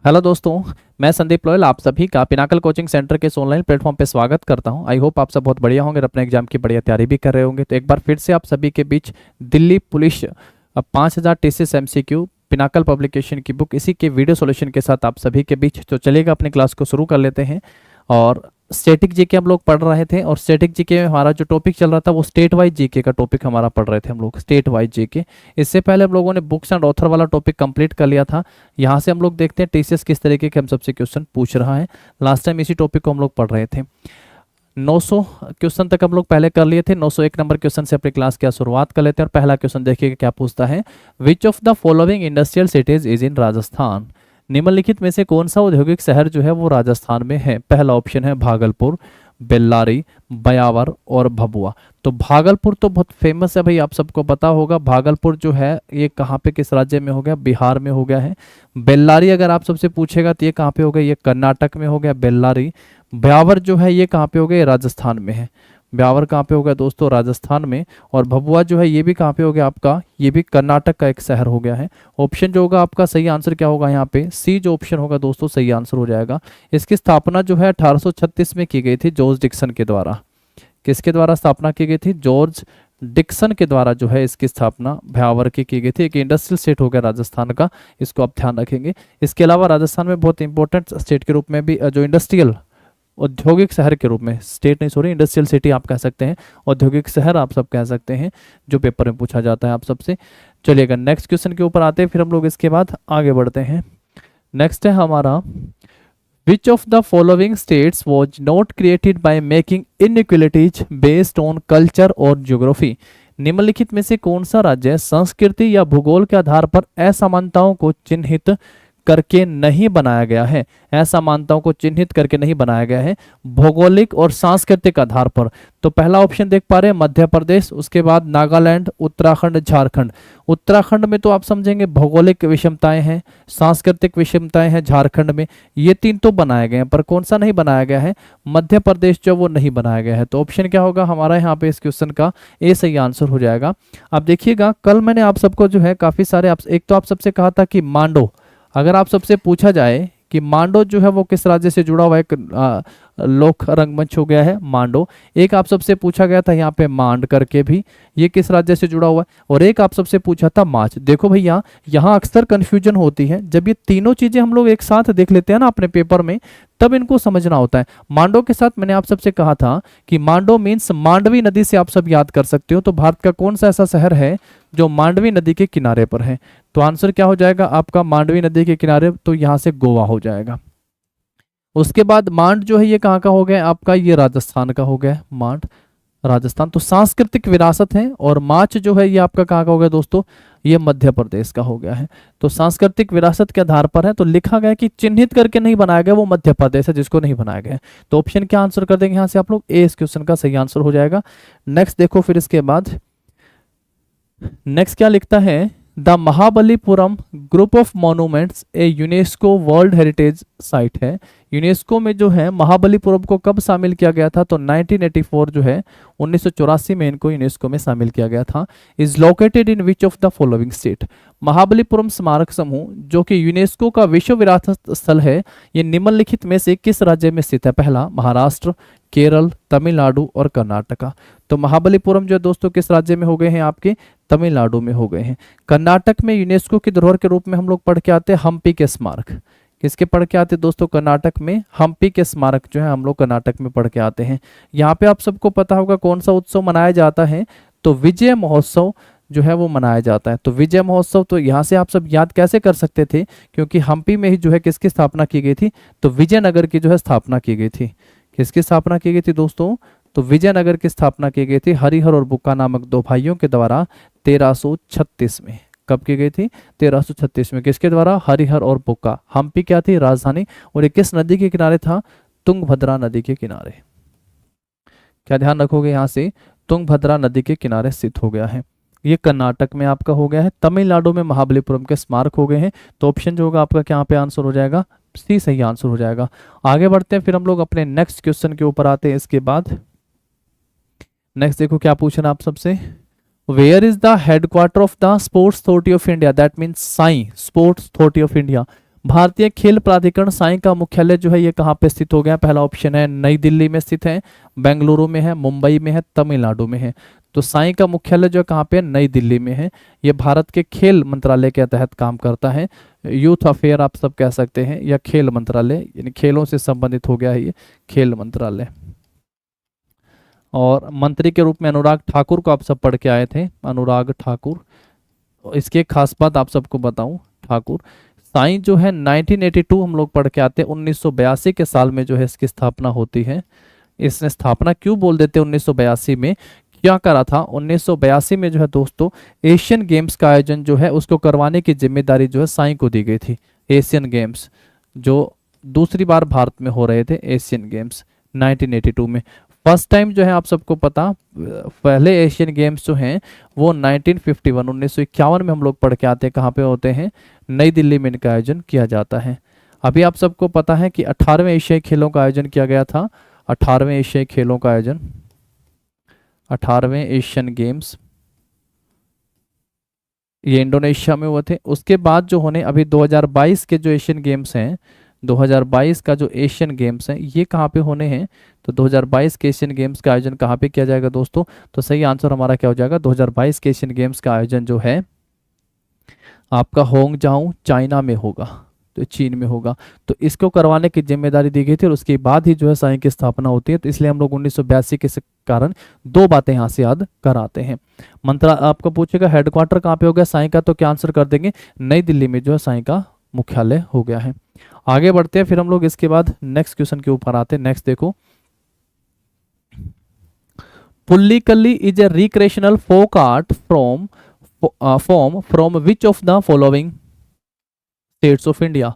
Hello दोस्तों, मैं Sandeep loyal आप सभी का पिनाकल कोचिंग सेंटर के इस ऑनलाइन प्लेटफॉर्म पे स्वागत करता हूं। आई होप आप सब बहुत बढ़िया होंगे और अपने एग्जाम की बढ़िया तैयारी भी कर रहे होंगे। तो एक बार फिर से आप सभी के बीच Delhi police 5000 TCS MCQ Pinnacle publication की बुक इसी के वीडियो सॉल्यूशन के साथ आप सभी के बीच तो चलिएगा अपनी क्लास को शुरू कर लेते हैं। और स्टैटिक जीके हम लोग पढ़ रहे थे और स्टैटिक जीके में हमारा जो टॉपिक चल रहा था वो स्टेट वाइज जीके का टॉपिक हमारा पढ़ रहे थे हम लोग, स्टेट वाइज जीके। इससे पहले हम लोगों ने बुक्स एंड ऑथर वाला टॉपिक कंप्लीट कर लिया था। यहाँ से हम लोग देखते हैं टीसीएस किस तरीके के हम सबसे क्वेश्चन पूछ रहा है। लास्ट टाइम इसी टॉपिक को हम लोग पढ़ रहे थे। 900 क्वेश्चन तक हम लोग पहले कर लिए थे। 901 नंबर क्वेश्चन से अपनी क्लास की शुरुआत कर लेते हैं और पहला क्वेश्चन देखिए क्या पूछता है। विच of the following industrial cities is in Rajasthan. निम्नलिखित में से कौन सा औद्योगिक शहर जो है वो राजस्थान में है। पहला ऑप्शन है भागलपुर, बेल्लारी, बयावर और भभुआ। तो भागलपुर तो बहुत फेमस है भाई, आप सबको पता होगा। भागलपुर जो है ये कहाँ पे किस राज्य में हो गया, बिहार में हो गया है। बेल्लारी अगर आप सबसे पूछेगा तो ये कहाँ पे हो गया, ये कर्नाटक में हो गया बेल्लारी। ब्यावर जो है ये कहाँ पे हो गया, राजस्थान में है। ब्यावर कहाँ पे हो गया दोस्तों, राजस्थान में। और भभुआ जो है ये भी कहाँ पे हो गया आपका, ये भी कर्नाटक का एक शहर हो गया है। ऑप्शन जो होगा आपका सही आंसर क्या होगा यहाँ पे, सी जो ऑप्शन होगा दोस्तों सही आंसर हो जाएगा। इसकी स्थापना जो है 1836 में की गई थी जॉर्ज डिक्सन के द्वारा। किसके द्वारा स्थापना की गई थी, जॉर्ज डिक्सन के द्वारा जो है इसकी स्थापना भ्यावर की गई थी। एक इंडस्ट्रियल स्टेट हो गया राजस्थान का, इसको आप ध्यान रखेंगे। इसके अलावा राजस्थान में बहुत इंपॉर्टेंट स्टेट के रूप में भी जो इंडस्ट्रियल औद्योगिक शहर के रूप में, स्टेट नहीं सॉरी इंडस्ट्रियल सिटी आप कह सकते हैं, औद्योगिक शहर आप सब कह सकते हैं, जो पेपर में पूछा जाता है आप सबसे। चलिएगा नेक्स्ट क्वेश्चन के ऊपर आते हैं, फिर हम लोग इसके बाद आगे बढ़ते हैं। नेक्स्ट है हमारा, विच of the following states was not created by making inequalities based on culture और ज्योग्राफी। निम्नलिखित में से कौन सा राज्य संस्कृति या भूगोल के आधार पर असमानताओं को चिन्हित करके नहीं बनाया गया है। असमानताओं को चिन्हित करके नहीं बनाया गया है भौगोलिक और सांस्कृतिक आधार पर। तो पहला ऑप्शन देख पा रहे हैं मध्य प्रदेश, उसके बाद नागालैंड, उत्तराखंड, झारखंड। उत्तराखंड में तो आप समझेंगे भौगोलिक विषमताएं हैं, सांस्कृतिक विषमताएं हैं झारखंड में। ये तीन तो बनाए गए हैं, पर कौन सा नहीं बनाया गया है, मध्य प्रदेश जो वो नहीं बनाया गया है। तो ऑप्शन क्या होगा हमारा यहाँ पे इस क्वेश्चन का, ए सही आंसर हो जाएगा। अब देखिएगा कल मैंने आप सबको जो है काफी सारे एक तो आप सबसे कहा था कि मांडो, अगर आप सबसे पूछा जाए कि मांडो जो है वो किस राज्य से जुड़ा हुआ एक लोक रंगमंच हो गया है मांडो। एक आप सबसे पूछा गया था यहाँ पे मांड करके भी, ये किस राज्य से जुड़ा हुआ है। और एक आप सबसे पूछा था माच। देखो भैया यहाँ अक्सर कंफ्यूजन होती है, जब ये तीनों चीजें हम लोग एक साथ देख लेते हैं ना अपने पेपर में, तब इनको समझना होता है। मांडो के साथ मैंने आप सबसे कहा था कि मांडो मीन्स मांडवी नदी से आप सब याद कर सकते हो। तो भारत का कौन सा ऐसा शहर है जो मांडवी नदी के किनारे पर है। तो आंसर क्या हो जाएगा आपका, मांडवी नदी के किनारे, तो यहां से गोवा हो जाएगा। उसके बाद मांड जो है ये कहाँ का हो गया आपका, ये राजस्थान का हो गया मांड, राजस्थान। तो सांस्कृतिक विरासत है। और माच जो है ये आपका कहाँ का हो गया दोस्तों, ये मध्य प्रदेश का हो गया है। तो सांस्कृतिक विरासत के आधार पर है, तो लिखा गया कि चिन्हित करके नहीं बनाया गया, वो मध्य प्रदेश है जिसको नहीं बनाया गया है। तो ऑप्शन क्या आंसर कर देंगे यहाँ से आप लोग, ए इस क्वेश्चन का सही आंसर हो जाएगा। नेक्स्ट देखो फिर इसके बाद नेक्स्ट क्या लिखता है, the Mahabalipuram group of monuments A UNESCO world heritage site है। यूनेस्को में जो है महाबलीपुरम को कब शामिल किया गया था, तो 1984 जो है 1984 में इनको यूनेस्को में शामिल किया गया था। Is located in which of the following state. Mahabalipuram स्मारक समूह जो कि यूनेस्को का विश्व विरासत स्थल है, ये निम्नलिखित में से किस राज्य में स्थित है। पहला महाराष्ट्र, केरल, तमिलनाडु और कर्नाटका। तो महाबलीपुरम जो दोस्तों किस राज्य में हो गए हैं आपके, तमिलनाडु में हो गए हैं। कर्नाटक में यूनेस्को की धरोहर के रूप में हम लोग पढ़ के आते हैं हम्पी के स्मारक। किसके पढ़ के आते हैं दोस्तों, कर्नाटक में हम्पी के स्मारक जो है हम लोग कर्नाटक में पढ़ के आते हैं। यहाँ पे आप सबको पता होगा कौन सा उत्सव मनाया जाता है, तो विजय महोत्सव जो है वो मनाया जाता है। तो विजय महोत्सव तो यहाँ से आप सब याद कैसे कर सकते थे, क्योंकि हम्पी में ही जो है किसकी स्थापना की गई थी, तो विजयनगर की जो है स्थापना की गई थी। किसकी स्थापना की गई थी दोस्तों, तो विजयनगर की स्थापना की गई थी हरिहर और बुक्का नामक दो भाइयों के द्वारा 1336 में। कब की गई थी, 1336 में। किसके द्वारा, हरिहर और बुक्का। हम्पी क्या थी, राजधानी। और ये किस नदी के किनारे था, तुंगभद्रा नदी के किनारे। क्या ध्यान रखोगे यहाँ से, तुंगभद्रा नदी के किनारे स्थित हो गया है। ये कर्नाटक में आपका हो गया है। तमिलनाडु में महाबलीपुरम के स्मारक हो गए हैं। तो ऑप्शन जो होगा आपका क्या पे आंसर हो जाएगा, सी सही आंसर हो जाएगा। आगे बढ़ते हैं, फिर हम लोग अपने नेक्स्ट क्वेश्चन के ऊपर आते हैं। इसके बाद नेक्स्ट देखो क्या पूछना आप सबसे, where is the headquarter of the sports authority of India, that means SAI sports authority of India. भारतीय खेल प्राधिकरण साई का मुख्यालय जो है ये कहाँ पे स्थित हो गया? पहला ऑप्शन है नई दिल्ली में स्थित है, बेंगलुरु में है, मुंबई में है, तमिलनाडु में है। तो साई का मुख्यालय जो है कहाँ पे? नई दिल्ली में है। ये भारत के खेल मंत्रालय के तहत काम करता है। यूथ अफेयर आप सब कह सकते हैं, या खेल मंत्रालय, यानी खेलों से संबंधित हो गया है ये खेल मंत्रालय। और मंत्री के रूप में अनुराग ठाकुर को आप सब पढ़ के आए थे, अनुराग ठाकुर। इसकी एक खास बात आप सबको बताऊं, ठाकुर साई जो है 1982 हम लोग पढ़ के आते हैं, 1982 के साल में जो है इसकी स्थापना होती है। इसने स्थापना क्यों बोल देते हैं 1982 में, क्या करा था 1982 में जो है दोस्तों, एशियन गेम्स का आयोजन जो है उसको करवाने की जिम्मेदारी जो है साई को दी गई थी। एशियन गेम्स जो दूसरी बार भारत में हो रहे थे, एशियन गेम्स 1982 में। फर्स्ट टाइम जो है आप सबको पता, पहले एशियन गेम्स जो हैं वो 1951 में हम लोग पढ़ के आते हैं, कहाँ पे होते हैं? नई दिल्ली में इनका आयोजन किया जाता है। अभी आप सबको पता है कि 18वें एशियाई खेलों का आयोजन किया गया था। 18वें एशियाई खेलों का आयोजन, 18वें एशियन गेम्स ये इंडोनेशिया में हुए थे। उसके बाद जो होने अभी 2022 के जो एशियन गेम्स हैं, 2022 का जो एशियन गेम्स हैं ये कहाँ पे होने हैं? तो 2022 के एशियन गेम्स का आयोजन कहाँ पे किया जाएगा दोस्तों? तो सही आंसर हमारा क्या हो जाएगा? 2022 के एशियन गेम्स का आयोजन जो है आपका होंगजाओ चाइना में होगा, तो चीन में होगा। तो इसको करवाने की जिम्मेदारी दी गई थी और उसके बाद ही जो है साई की स्थापना होती है। तो इसलिए हम लोग 1982 के कारण दो बातें यहाँ से याद कराते हैं। मंत्रा आपको पूछेगा हेडक्वार्टर कहाँ पे हो गया साई का, तो क्या आंसर कर देंगे? नई दिल्ली में जो है साई का मुख्यालय हो गया है। आगे बढ़ते हैं, फिर हम लोग इसके बाद नेक्स्ट क्वेश्चन के ऊपर आते हैं। नेक्स्ट देखो, Pulikali is a recreational folk art from which of the following states of India?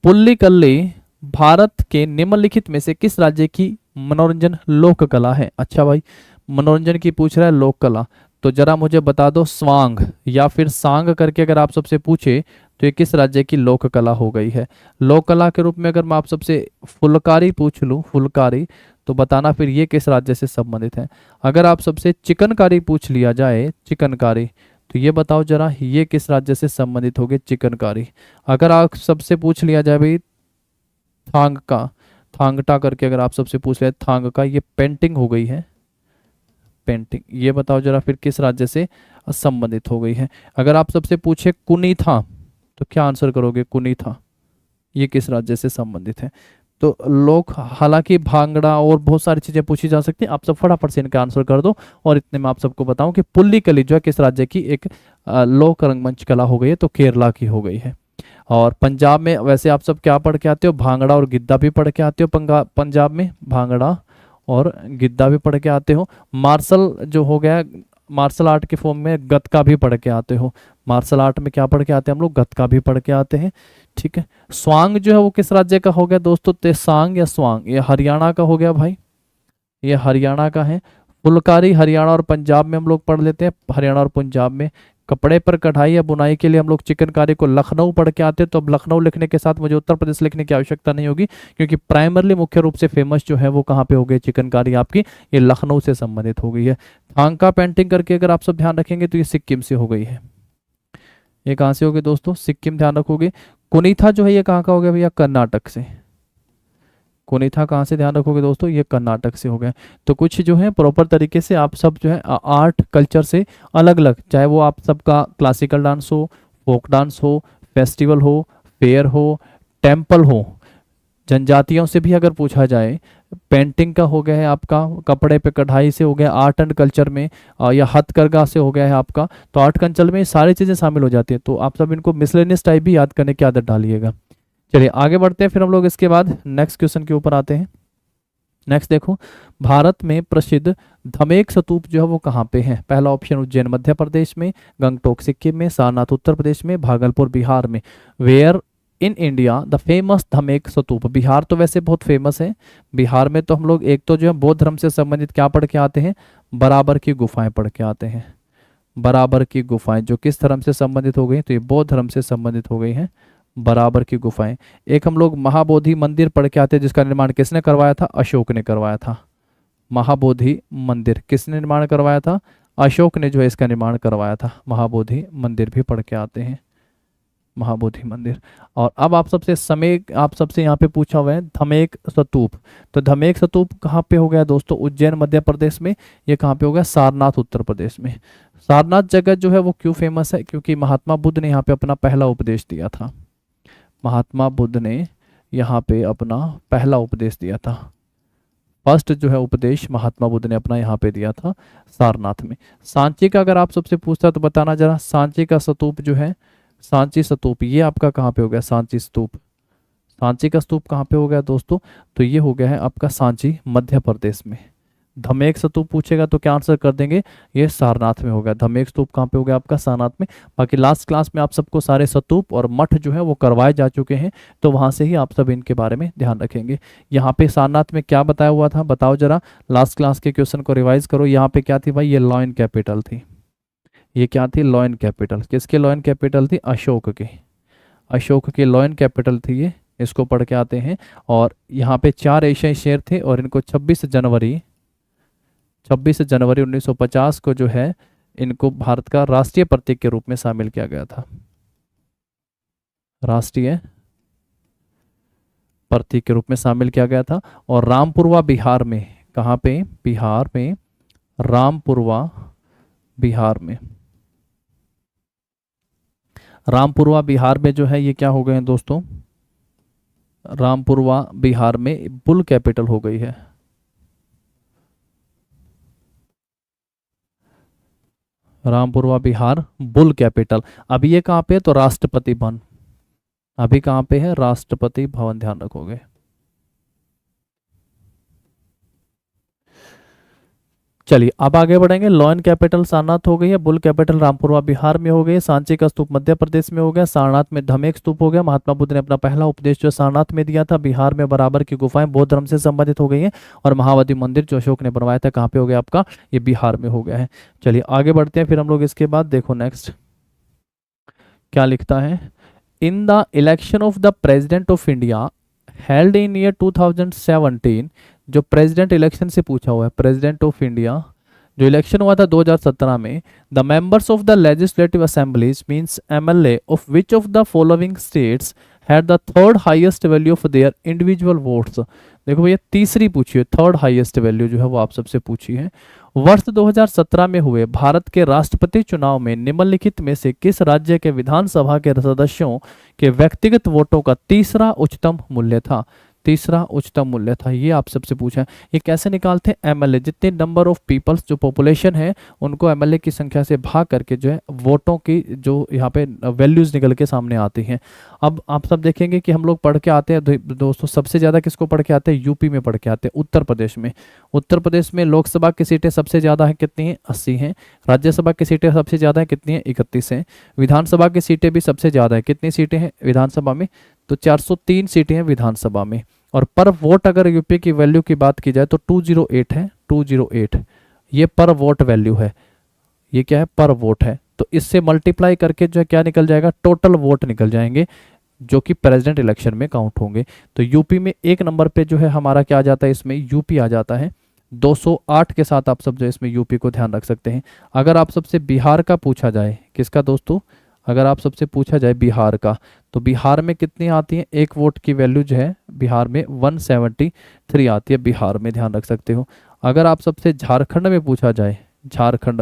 Pulikali Bharat के निम्नलिखित में से किस राज्य की मनोरंजन लोक कला है? अच्छा भाई, मनोरंजन की पूछ रहा है, लोक कला, तो जरा मुझे बता दो स्वांग या फिर सांग करके अगर आप सबसे पूछे तो ये किस राज्य की लोक कला हो गई है? लोक कला के रूप में अगर मैं आप सबसे फुलकारी पूछ लूँ, फुलकारी, तो बताना फिर ये किस राज्य से संबंधित है। अगर आप सबसे चिकनकारी पूछ लिया जाए, चिकनकारी, तो ये बताओ जरा ये किस राज्य से संबंधित होगी चिकनकारी। अगर आप सबसे पूछ लिया जाए भाई थांग का, थांगटा करके अगर आप सबसे पूछ लिया थांग का, ये पेंटिंग हो गई है, पेंटिंग, ये बताओ जरा फिर किस राज्य से संबंधित हो गई है। अगर आप सबसे पूछे कुनीथा, तो क्या आंसर करोगे? कुनीथा ये किस राज्य से संबंधित है? तो लोग, हालांकि भांगड़ा और बहुत सारी चीजें पूछी जा सकती हैं, आप सब फटाफट से इनका आंसर कर दो। और इतने में आप सबको बताऊं कि पुल्लीकली जो है किस राज्य की एक लोक रंगमंच कला हो गई है? तो केरला की हो गई है। और पंजाब में वैसे आप सब क्या पढ़ के आते हो? भांगड़ा और गिद्दा भी पढ़ के आते हो। पंजाब में भांगड़ा और गिद्दा भी पढ़ के आते हो। मार्शल जो हो गया, मार्शल आर्ट के फॉर्म में गतका भी पढ़ के आते हो। मार्शल आर्ट में क्या पढ़ के आते हैं हम लोग? गतका भी पढ़ के आते हैं। ठीक है, स्वांग जो है वो किस राज्य का हो गया दोस्तों? तेसांग या स्वांग, ये हरियाणा का हो गया भाई, ये हरियाणा का है। फुलकारी हरियाणा और पंजाब में हम लोग पढ़ लेते हैं, हरियाणा और पंजाब में। कपड़े पर कढ़ाई या बुनाई के लिए हम लोग चिकनकारी को लखनऊ पढ़ के आते हैं। तो अब लखनऊ लिखने के साथ मुझे उत्तर प्रदेश लिखने की आवश्यकता नहीं होगी, क्योंकि प्राइमरली मुख्य रूप से फेमस जो है वो कहाँ पे हो गई चिकनकारी आपकी? ये लखनऊ से संबंधित हो गई है। थांका पेंटिंग करके अगर आप सब ध्यान रखेंगे तो ये सिक्किम से हो गई है। ये कहाँ से हो गई दोस्तों? सिक्किम, ध्यान रखोगे। कुनीथा जो है ये कहाँ का हो गया भैया? कर्नाटक से। कुनीथा कहाँ से, ध्यान रखोगे दोस्तों? ये कर्नाटक से हो गया। तो कुछ जो है प्रॉपर तरीके से आप सब जो है आर्ट कल्चर से अलग अलग, चाहे वो आप सबका क्लासिकल डांस हो, फोक डांस हो, फेस्टिवल हो, फेयर हो, टेम्पल हो, जनजातियों से भी अगर पूछा जाए, पेंटिंग का हो गया है आपका, कपड़े पे कढ़ाई से हो गया, आर्ट एंड कल्चर में या हथकरघा से हो गया है आपका, तो आर्ट कल्चर में सारी चीज़ें शामिल हो जाती है। तो आप सब इनको मिसलेनियस टाइप भी याद करने की आदत डालिएगा। चलिए आगे बढ़ते हैं, फिर हम लोग इसके बाद नेक्स्ट क्वेश्चन के ऊपर आते हैं। नेक्स्ट देखो, भारत में प्रसिद्ध धमेक स्तूप जो है वो कहाँ पे है? पहला ऑप्शन उज्जैन मध्य प्रदेश में, गंगटोक सिक्किम में, सारनाथ उत्तर प्रदेश में, भागलपुर बिहार में। Where in India the famous Dhamek Stupa? Bihar तो वैसे बहुत फेमस है। बिहार में तो हम लोग एक तो जो है बौद्ध धर्म से संबंधित क्या पढ़ के आते हैं? बराबर की गुफाएं पढ़ के आते हैं। बराबर की गुफाएं जो किस धर्म से संबंधित हो गई? तो ये बौद्ध धर्म से संबंधित हो गई हैं, बराबर की गुफाएं। एक हम लोग महाबोधि मंदिर पढ़ के आते हैं, जिसका निर्माण किसने करवाया था? अशोक ने करवाया था। महाबोधि मंदिर किसने निर्माण करवाया था? अशोक ने जो है इसका निर्माण करवाया था। महाबोधि मंदिर भी पढ़ के आते हैं। महाबोधि मंदिर। और अब आप सबसे समय, आप सबसे यहाँ पे पूछा हुआ है धमेक स्तूप। तो धमेक स्तूप कहाँ पे हो गया दोस्तों? उज्जैन मध्य प्रदेश में। ये कहाँ पे हो गया? सारनाथ उत्तर प्रदेश में। सारनाथ जगह जो है वो क्यों फेमस है? क्योंकि महात्मा बुद्ध ने यहाँ पे अपना पहला उपदेश दिया था। महात्मा बुद्ध ने यहाँ पे अपना पहला उपदेश दिया था। फर्स्ट जो है उपदेश महात्मा बुद्ध ने अपना यहाँ पे दिया था सारनाथ में। सांची का अगर आप सबसे पूछता तो बताना जरा, सांची का स्तूप जो है, सांची स्तूप ये आपका कहाँ पे हो गया? सांची स्तूप, सांची का स्तूप कहाँ पे हो गया दोस्तों? तो ये हो गया है आपका सांची मध्य प्रदेश में। धमेक स्तूप पूछेगा तो क्या आंसर कर देंगे? ये सारनाथ में हो गया। धमेक स्तूप कहाँ पे हो गया आपका? सारनाथ में। बाकी लास्ट क्लास में आप सबको सारे स्तूप और मठ जो है वो करवाए जा चुके हैं, तो वहां से ही आप सब इनके बारे में ध्यान रखेंगे। यहाँ पे सारनाथ में क्या बताया हुआ था बताओ जरा, लास्ट क्लास के क्वेश्चन को रिवाइज करो। यहाँ पे क्या थी भाई? ये लॉयन कैपिटल थी। ये क्या थी? Lion capital. किसके लॉयन कैपिटल थी? अशोक के। अशोक की लॉयन कैपिटल थी ये। इसको पढ़ के आते हैं। और यहाँ पे 4 एशियाई शेर थे और इनको 26 जनवरी 1950 को जो है इनको भारत का राष्ट्रीय प्रतीक के रूप में शामिल किया गया था। राष्ट्रीय प्रतीक के रूप में शामिल किया गया था। और रामपुरवा बिहार में, कहाँ पे? बिहार में, रामपुरवा बिहार में। रामपुरवा बिहार में जो है ये क्या हो गए हैं दोस्तों? रामपुरवा बिहार में बुल कैपिटल हो गई है। Rampurwa Bihar bull capital. अभी ये कहाँ पे है? तो राष्ट्रपति भवन। अभी कहाँ पे है? राष्ट्रपति भवन, ध्यान रखोगे। चलिए अब आगे बढ़ेंगे। लॉयन कैपिटल सारनाथ हो गई है, बुल कैपिटल रामपुरवा बिहार में हो गई है, सांची का स्तूप मध्य प्रदेश में हो गया, सारनाथ में धमेक स्तूप हो गया। महात्मा बुद्ध ने अपना पहला उपदेश जो सारनाथ में दिया था। बिहार में बराबर की गुफाएं बौद्ध धर्म से संबंधित हो गई हैं। और महाबोधि मंदिर जो अशोक ने बनवाया था कहाँ पे हो गया आपका? ये बिहार में हो गया है। चलिए आगे बढ़ते हैं फिर हम लोग। इसके बाद देखो नेक्स्ट क्या लिखता है। In the election of the president of India held in year 2017, जो प्रेसिडेंट इलेक्शन से पूछा हुआ है, प्रेसिडेंट ऑफ इंडिया जो इलेक्शन हुआ था 2017 में, the members of the legislative assemblies means MLA of which of the following states had the third highest value of their individual votes. देखो भैया तीसरी पूछी है, थर्ड हाईएस्ट वैल्यू जो है वो आप सबसे पूछी है। वर्ष 2017 में हुए भारत के राष्ट्रपति चुनाव में निम्नलिखित में से किस राज्य के विधानसभा के सदस्यों के व्यक्तिगत वोटों का तीसरा उच्चतम मूल्य था? तीसरा उच्चतम मूल्य था, ये आप सबसे पूछा है। ये कैसे निकालते हैं? एमएलए, जितने नंबर ऑफ पीपल्स जो पॉपुलेशन है उनको एमएलए की संख्या से भाग करके जो है वोटों की जो यहाँ पे वैल्यूज निकल के सामने आती हैं। अब आप सब देखेंगे कि हम लोग पढ़ के आते हैं दोस्तों, सबसे ज़्यादा किसको पढ़ के आते हैं? यूपी में पढ़ के आते हैं, उत्तर प्रदेश में। उत्तर प्रदेश में लोकसभा की सीटें सबसे ज़्यादा हैं, कितनी हैं? 80 हैं। राज्यसभा की सीटें सबसे ज़्यादा हैं, कितनी हैं? 31 हैं। विधानसभा की सीटें भी सबसे ज़्यादा है, कितनी सीटें हैं विधानसभा में? तो 403 सीटें हैं विधानसभा में। और पर वोट अगर यूपी की वैल्यू की बात की जाए तो 208 है, 208 ये पर वोट वैल्यू है। ये क्या है? पर वोट है। तो इससे मल्टीप्लाई करके जो है क्या निकल जाएगा? टोटल वोट निकल जाएंगे जो कि प्रेसिडेंट इलेक्शन में काउंट होंगे। तो यूपी में एक नंबर पे जो है हमारा क्या आ जाता है? इसमें यूपी आ जाता है 208 के साथ। आप सब जो इसमें यूपी को ध्यान रख सकते हैं। अगर आप सबसे बिहार का पूछा जाए, किसका दोस्तों? अगर आप सबसे पूछा जाए बिहार का, तो बिहार में कितनी आती है? एक वोट की वैल्यू जो है बिहार में 173 आती है बिहार में, ध्यान रख सकते हो। अगर आप सबसे झारखंड में पूछा जाए, झारखंड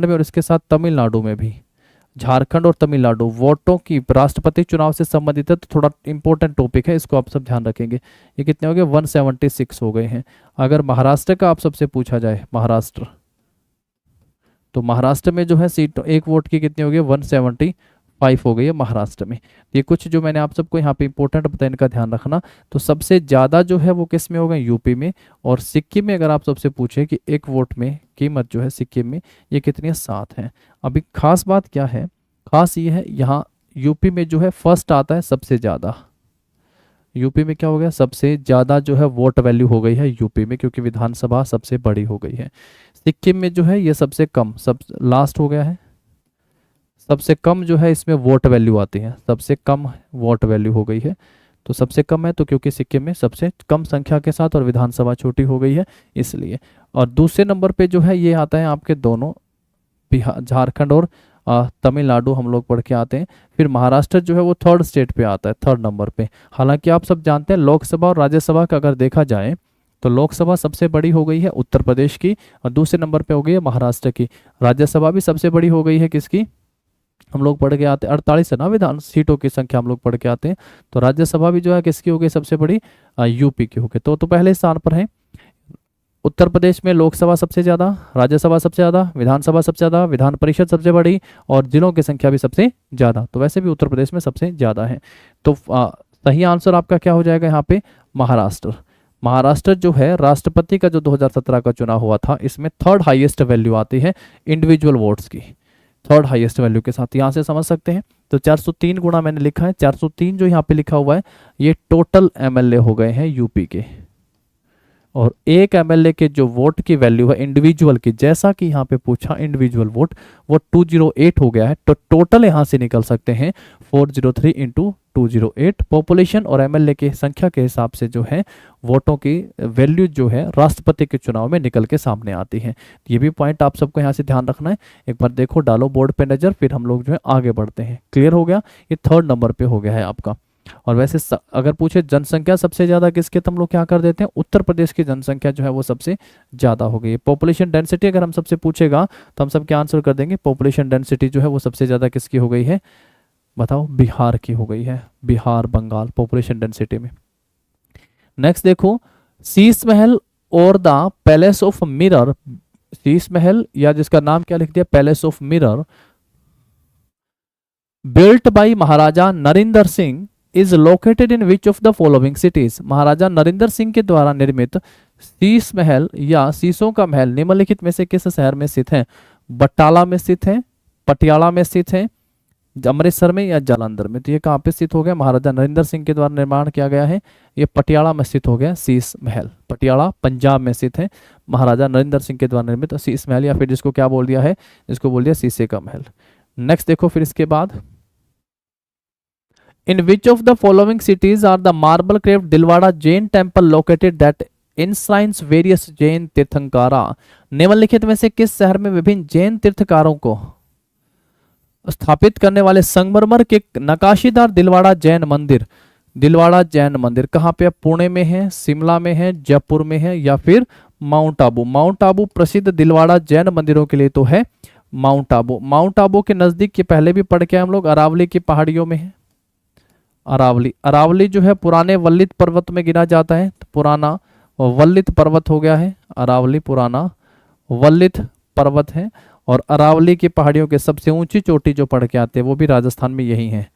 में और इसके साथ तमिलनाडु में भी, झारखंड और तमिलनाडु वोटों की राष्ट्रपति चुनाव से संबंधित है, तो थोड़ा इंपॉर्टेंट टॉपिक है, इसको आप सब ध्यान रखेंगे। ये कितने हो गए? 176 हो गए हैं। अगर महाराष्ट्र का आप सबसे पूछा जाए, महाराष्ट्र, तो महाराष्ट्र में जो है सीट एक वोट की कितनी हो गई? 175 हो गई है महाराष्ट्र में। ये कुछ जो मैंने आप सबको यहाँ पे इंपॉर्टेंट बताया, इनका ध्यान रखना। तो सबसे ज़्यादा जो है वो किस में हो गए? यूपी में। और सिक्किम में अगर आप सबसे पूछे कि एक वोट में कीमत जो है सिक्किम में ये कितनी है? 7 है। अभी खास बात क्या है? खास ये है यहाँ यूपी में जो है फर्स्ट आता है सबसे ज़्यादा। यूपी में क्या हो गया? सबसे ज़्यादा जो है वोट वैल्यू हो गई है यूपी में, क्योंकि विधानसभा सबसे बड़ी हो गई है। सिक्किम में जो है ये सबसे कम, सब लास्ट हो गया है। सबसे कम जो है इसमें वोट वैल्यू आती है, सबसे कम वोट वैल्यू हो गई है। तो सबसे कम है तो क्योंकि सिक्किम में सबसे कम संख्या के साथ और विधानसभा छोटी हो गई है इसलिए। और दूसरे नंबर पे जो है ये आता है आपके दोनों बिहार, झारखंड और तमिलनाडु हम लोग पढ़ के आते हैं। फिर महाराष्ट्र जो है वो थर्ड स्टेट पे आता है, थर्ड नंबर पे। हालांकि आप सब जानते हैं लोकसभा और राज्यसभा का अगर देखा जाए तो लोकसभा सबसे बड़ी हो गई है उत्तर प्रदेश की, और दूसरे नंबर पे हो गई है महाराष्ट्र की। राज्यसभा भी सबसे बड़ी हो गई है किसकी, हम लोग पढ़ के आते हैं 48 है ना विधान सीटों की संख्या हम लोग पढ़ के आते हैं। तो राज्यसभा भी जो है किसकी हो गई सबसे बड़ी, यूपी की हो गई। तो पहले स्थान पर है उत्तर प्रदेश में लोकसभा सबसे ज़्यादा, राज्यसभा सबसे ज़्यादा, विधानसभा सबसे ज़्यादा, विधान परिषद सबसे बड़ी, और जिलों की संख्या भी सबसे ज़्यादा। तो वैसे भी उत्तर प्रदेश में सबसे ज़्यादा है। तो सही आंसर आपका क्या हो जाएगा यहाँ पे, महाराष्ट्र। महाराष्ट्र जो है राष्ट्रपति का जो 2017 का चुनाव हुआ था, इसमें थर्ड हाईएस्ट वैल्यू आती है इंडिविजुअल वोट्स की, थर्ड हाईएस्ट वैल्यू के साथ, यहाँ से समझ सकते हैं। तो 403 गुना मैंने लिखा है, 403 जो यहाँ पे लिखा हुआ है ये टोटल एमएलए हो गए हैं यूपी के। और एक एमएलए के जो वोट की वैल्यू है इंडिविजुअल की, जैसा कि यहाँ पे पूछा इंडिविजुअल वोट, वो 208 हो गया है। तो टोटल यहाँ से निकल सकते हैं 403 इंटू 208। पॉपुलेशन और एमएलए की संख्या के हिसाब से जो है वोटों की वैल्यू जो है राष्ट्रपति के चुनाव में निकल के सामने आती है। ये भी पॉइंट आप सबको यहाँ से ध्यान रखना है। एक बार देखो, डालो बोर्ड पे नजर, फिर हम लोग जो है आगे बढ़ते हैं। क्लियर हो गया, ये थर्ड नंबर पे हो गया है आपका। और वैसे अगर पूछे जनसंख्या सबसे ज्यादा किसके, तो हम लोग क्या कर देते हैं, उत्तर प्रदेश की जनसंख्या जो है वो सबसे ज्यादा हो गई है। पॉपुलेशन डेंसिटी अगर हम सबसे पूछेगा तो हम सब क्या आंसर कर देंगे, पॉपुलेशन डेंसिटी जो है वो सबसे ज्यादा किसकी हो गई है, बताओ, बिहार की हो गई है। बिहार, बंगाल पॉपुलेशन डेंसिटी में। नेक्स्ट देखो, शीश महल और the palace of mirror, Sheesh Mahal या जिसका नाम क्या लिख दिया, palace of mirror, built by Maharaja Narinder Singh is located in which of the following cities. Maharaja Narinder Singh के द्वारा निर्मित शीश महल या शीशों का महल निम्नलिखित में से किस शहर में स्थित है, बटाला में स्थित है, पटियाला में स्थित है, अमृतसर में या जालंधर में। तो ये कहाँ पे स्थित हो गया, महाराजा नरिंदर सिंह के द्वारा निर्माण किया गया है, ये पटियाला में स्थित हो गया शीश महल। पटियाला पंजाब में स्थित है, महाराजा नरिंदर सिंह के द्वारा निर्मित शीश महल, या फिर जिसको क्या बोल दिया है, जिसको बोल दिया शीशे का महल। नेक्स्ट देखो फिर इसके बाद, In which of the following cities are the marble carved Dilwara Jain temple located that enshrines various Jain Tirthankara. निम्नलिखित में से किस शहर में विभिन्न जैन तीर्थकारों को स्थापित करने वाले संगमरमर के नकाशीदार दिलवाड़ा जैन मंदिर, दिलवाड़ा जैन मंदिर कहाँ पे, पुणे में है, शिमला में है, जयपुर में है, या फिर माउंट आबू। माउंट आबू प्रसिद्ध दिलवाड़ा जैन मंदिरों के लिए तो है माउंट आबू। माउंट आबू के नजदीक, ये पहले भी पढ़ के हम लोग, अरावली की पहाड़ियों में है। अरावली, अरावली जो है पुराने वल्लित पर्वत में गिना जाता है, तो पुराना वल्लित पर्वत हो गया है अरावली, पुराना वल्लित पर्वत है। और अरावली की पहाड़ियों के सबसे ऊंची चोटी जो पढ़ के आते हैं वो भी राजस्थान में यही है।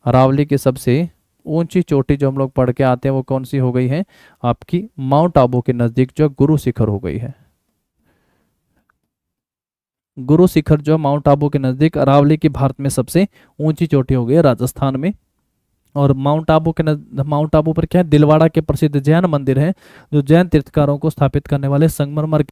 अरावली की सबसे ऊंची चोटी जो हम लोग पढ़ के आते हैं वो कौन सी हो गई है, आपकी माउंट आबू के नजदीक जो गुरु शिखर हो गई है। गुरु शिखर जो माउंट आबू के नजदीक अरावली की भारत में सबसे ऊंची चोटी हो गई है राजस्थान में। और माउंट आबू पर क्या है, दिलवाड़ा के प्रसिद्ध जैन मंदिर है, जो जैन तीर्थकारों को स्थापित करने वाले संगमरमर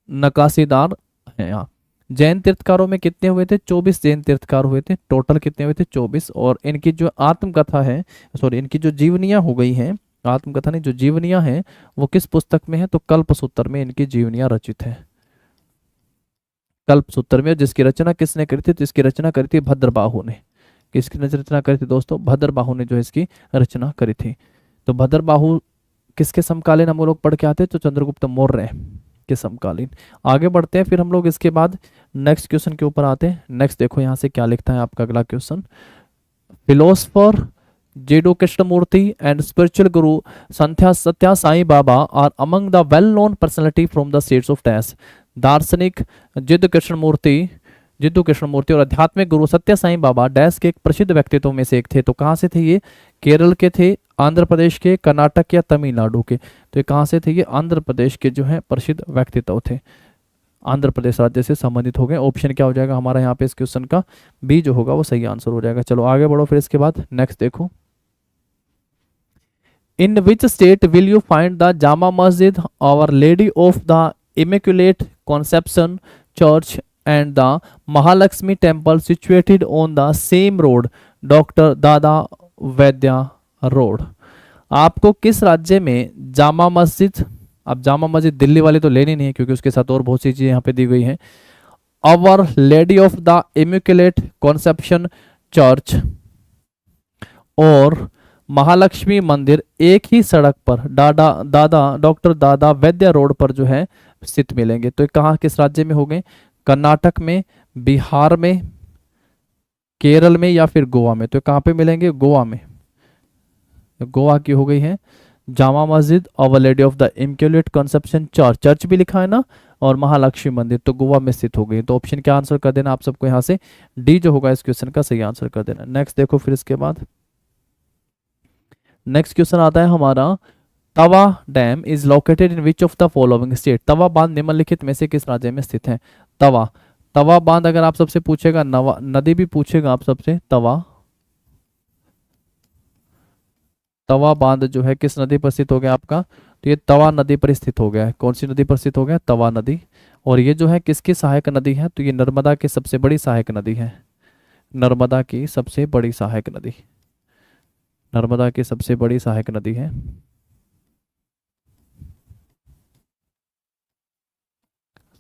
नकाशीदार है। यहाँ जैन तीर्थकारों में कितने हुए थे, 24 जैन तीर्थकार हुए थे, टोटल कितने हुए थे, 24। और इनकी जो आत्मकथा है, सॉरी इनकी जो जीवनियां हो गई हैं, आत्मकथा नहीं, जो जीवनियां हैं वो किस पुस्तक में है, तो कल्पसूत्र में इनकी जीवनियां रचित है। कल्पसूत्र में, जिसकी रचना किसने करी थी, तो इसकी रचना करी थी भद्रबाहु ने। किसकी रचना करी थी दोस्तों, भद्रबाहु ने जो है इसकी रचना करी थी। तो भद्रबाहु किसके समकालीन हम लोग पढ़ के आते हैं, तो चंद्रगुप्त मौर्य के समकालीन। आगे बढ़ते हैं, फिर हम लोग इसके बाद नेक्स्ट क्वेश्चन के ऊपर आते हैं। नेक्स्ट देखो यहाँ से क्या लिखता है आपका अगला question, philosopher Jiddu Krishnamurti and spiritual guru Sathya Sai Baba are among the well known personality from the states of dash. दार्शनिक जिद्दू कृष्णमूर्ति और आध्यात्मिक गुरु सत्य साई बाबा डैश के एक प्रसिद्ध व्यक्तित्व में से एक थे। तो कहाँ से थे ये, केरल के थे, आंध्र प्रदेश के, कर्नाटक या तमिलनाडु के। तो ये कहाँ से थे, ये आंध्र प्रदेश के जो है प्रसिद्ध व्यक्तित्व थे, आंध्र प्रदेश राज्य से संबंधित हो गए। ऑप्शन क्या हो जाएगा हमारा यहाँ पे इस क्वेश्चन का, बी जो होगा वो सही आंसर हो जाएगा। चलो आगे बढ़ो फिर इसके बाद नेक्स्ट देखो, in which state will you find the Jama Masjid our lady of the immaculate conception church and the Mahalakshmi temple situated on the same road, doctor Dada Vaidya road. आपको किस राज्य में जामा मस्जिद अब जामा मस्जिद दिल्ली वाली तो लेनी नहीं है क्योंकि उसके साथ और बहुत सी चीज़ें यहाँ पे दी गई हैं। Our lady of the immaculate conception church और महालक्ष्मी मंदिर एक ही सड़क पर डॉक्टर दादा वैद्य रोड पर जो है स्थित मिलेंगे। तो ये कहाँ किस राज्य में हो गए? कर्नाटक में, बिहार में, केरल में या फिर गोवा में। तो कहाँ पे मिलेंगे? गोवा में। गोवा की हो गई है Jama Masjid, our lady of the immaculate conception church, church भी लिखा है ना, और महालक्ष्मी मंदिर, तो गोवा में स्थित हो गई। तो ऑप्शन क्या आंसर कर देना आप सबको यहाँ से? डी जो होगा इस क्वेश्चन का सही आंसर कर देना। नेक्स्ट देखो फिर इसके बाद नेक्स्ट क्वेश्चन आता है हमारा, Tawa dam is located in which of the following state. Tawa बांध निम्नलिखित में से किस राज्य में स्थित है? तवा तवा बांध अगर आप सबसे पूछेगा, नदी भी पूछेगा आप सबसे, तवा बांध जो है किस नदी पर स्थित हो गया आपका? तो ये तवा नदी पर स्थित हो गया है। कौन सी नदी पर स्थित हो गया? तवा नदी। और ये जो है किसकी सहायक नदी है? तो ये नर्मदा की सबसे बड़ी सहायक नदी है। नर्मदा की सबसे बड़ी सहायक नदी, नर्मदा की सबसे बड़ी सहायक नदी है।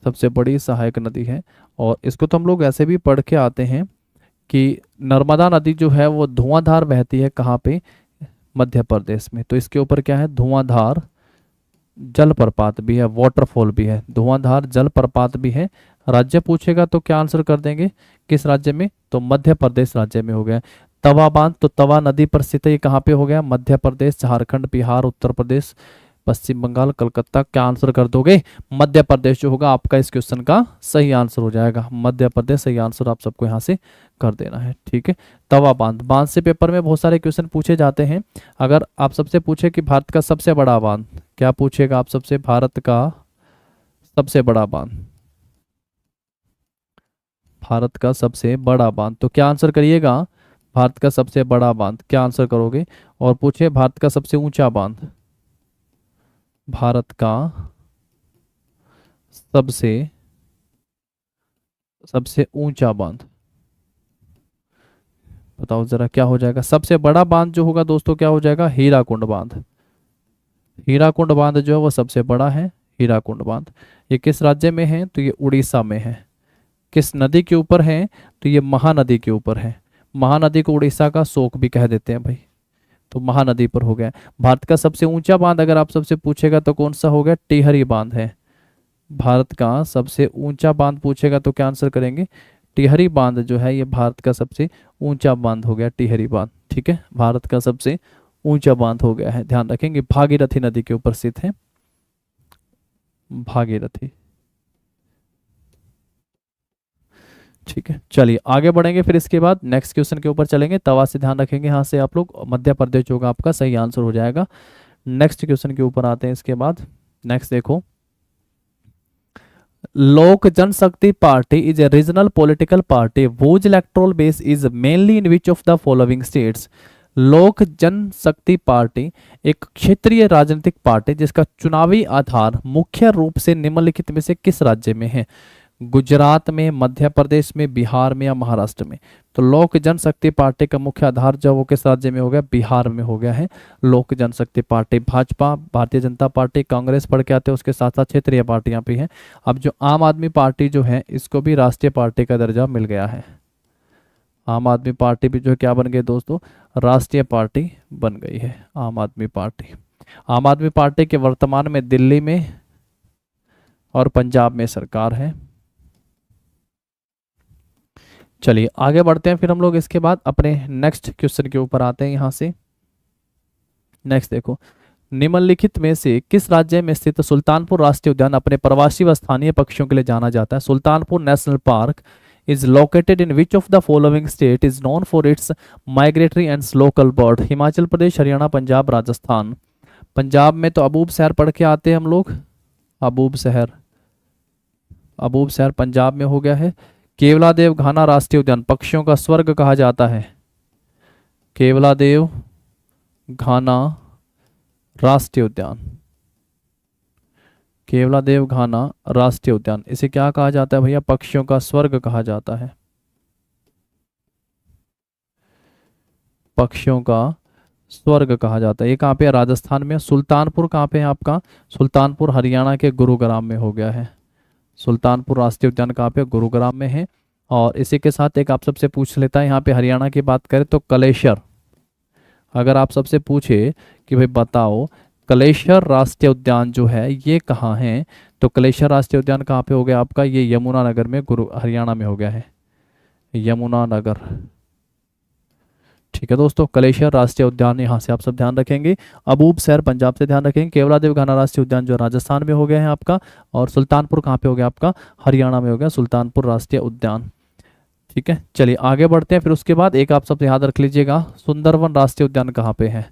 सबसे बड़ी सहायक नदी है। और इसको तो हम लोग ऐसे भी पढ़ के आते हैं कि नर्मदा नदी जो है वो धुआंधार बहती है कहाँ पे? मध्य प्रदेश में। तो इसके ऊपर क्या है? धुआंधार जलप्रपात भी है, वाटरफॉल भी है, धुआंधार जलप्रपात भी है। राज्य पूछेगा तो क्या आंसर कर देंगे? किस राज्य में? तो मध्य प्रदेश राज्य में हो गया। तवा बांध तो तवा नदी पर स्थित है, ये कहाँ पे हो गया? मध्य प्रदेश, झारखंड, बिहार, उत्तर प्रदेश, पश्चिम बंगाल, कलकत्ता। क्या आंसर कर दोगे? मध्य प्रदेश जो होगा आपका इस क्वेश्चन का सही आंसर हो जाएगा। मध्य प्रदेश सही आंसर आप सबको यहाँ से कर देना है। ठीक है, तवा बांध, बांध से पेपर में बहुत सारे क्वेश्चन पूछे जाते हैं। अगर आप सबसे पूछे कि भारत का सबसे बड़ा बांध, क्या पूछेगा आप सबसे? भारत का सबसे बड़ा बांध, भारत का सबसे बड़ा बांध, तो क्या आंसर करिएगा? भारत का सबसे बड़ा बांध, क्या आंसर करोगे? और पूछे भारत का सबसे ऊंचा बांध, भारत का सबसे सबसे ऊंचा बांध, बताओ जरा क्या हो जाएगा? सबसे बड़ा बांध जो होगा दोस्तों क्या हो जाएगा? हीराकुंड बांध। हीराकुंड बांध जो है वो सबसे बड़ा है, हीराकुंड बांध। ये किस राज्य में है? तो ये उड़ीसा में है। किस नदी के ऊपर है? तो ये महानदी के ऊपर है। महानदी को उड़ीसा का शोक भी कह देते हैं भाई, तो महानदी पर हो गया। भारत का सबसे ऊंचा बांध अगर आप सबसे पूछेगा तो कौन सा हो गया? टिहरी बांध है। भारत का सबसे ऊंचा बांध पूछेगा तो क्या आंसर करेंगे? टिहरी बांध जो है ये भारत का सबसे ऊंचा बांध हो गया, टिहरी बांध। ठीक है, भारत का सबसे ऊंचा बांध हो गया है। ध्यान रखेंगे भागीरथी नदी के ऊपर स्थित है, भागीरथी। ठीक है, चलिए आगे बढ़ेंगे। फिर इसके बाद नेक्स्ट क्वेश्चन के ऊपर चलेंगे। तवा से ध्यान रखेंगे यहाँ से आप लोग, मध्य प्रदेश होगा आपका सही आंसर हो जाएगा। नेक्स्ट क्वेश्चन के ऊपर आते हैं इसके बाद। नेक्स्ट देखो, Lok Janshakti party is a regional political party whose electoral base is mainly in which of the following states। लोक जनशक्ति पार्टी एक क्षेत्रीय राजनीतिक पार्टी जिसका चुनावी आधार मुख्य रूप से निम्नलिखित में से किस राज्य में है? गुजरात में, मध्य प्रदेश में, बिहार में या महाराष्ट्र में। तो लोक जनशक्ति पार्टी का मुख्य आधार जो वो किस राज्य में हो गया? बिहार में हो गया है लोक जनशक्ति पार्टी। भाजपा, भारतीय जनता पार्टी, कांग्रेस पढ़ के आते हैं, उसके साथ साथ क्षेत्रीय पार्टियां भी हैं। अब जो आम आदमी पार्टी जो है इसको भी राष्ट्रीय पार्टी का दर्जा मिल गया है। आम आदमी पार्टी भी जो है क्या बन गई दोस्तों? राष्ट्रीय पार्टी बन गई है आम आदमी पार्टी। आम आदमी पार्टी के वर्तमान में दिल्ली में और पंजाब में सरकार है। चलिए आगे बढ़ते हैं फिर हम लोग इसके बाद अपने नेक्स्ट क्वेश्चन के ऊपर आते हैं यहाँ से। नेक्स्ट देखो, निम्नलिखित में से किस राज्य में स्थित सुल्तानपुर राष्ट्रीय उद्यान अपने प्रवासी व स्थानीय पक्षियों के लिए जाना जाता है? Sultanpur national park is located in which of the following state is known for its migratory and local bird. Himachal Pradesh, Haryana, Punjab, Rajasthan. Punjab में तो अबूब शहर पढ़ के आते हैं हम लोग, अबूब शहर, अबूब शहर पंजाब में हो गया है। केवलादेव घाना राष्ट्रीय उद्यान पक्षियों का स्वर्ग कहा जाता है। केवलादेव घाना राष्ट्रीय उद्यान, केवलादेव घाना राष्ट्रीय उद्यान, इसे क्या कहा जाता है भैया? पक्षियों का स्वर्ग कहा जाता है। पक्षियों का स्वर्ग कहा जाता है। ये कहाँ पे है? राजस्थान में। सुल्तानपुर कहाँ पे है आपका? सुल्तानपुर हरियाणा के गुरुग्राम में हो गया है। सुल्तानपुर राष्ट्रीय उद्यान कहाँ पे? गुरुग्राम में है। और इसी के साथ एक आप सबसे पूछ लेता है, यहाँ पे हरियाणा की बात करें तो कलेश्वर। अगर आप सबसे पूछे कि भाई बताओ कलेश्वर राष्ट्रीय उद्यान जो है ये कहाँ है, तो कलेश्वर राष्ट्रीय उद्यान कहाँ पे हो गया आपका? ये यमुनानगर में, गुरु हरियाणा में हो गया है, यमुनानगर। ठीक है दोस्तों, कलेश्वर राष्ट्रीय उद्यान यहाँ से आप सब ध्यान रखेंगे। अबूब शहर पंजाब से ध्यान रखेंगे। केवलादेव घाना राष्ट्रीय उद्यान जो राजस्थान में हो गया है आपका। और सुल्तानपुर कहाँ पे हो गया आपका? हरियाणा में हो गया सुल्तानपुर राष्ट्रीय उद्यान। ठीक है, चलिए आगे बढ़ते हैं। फिर उसके बाद एक आप सब याद रख लीजिएगा, सुंदरवन राष्ट्रीय उद्यान कहाँ पे है?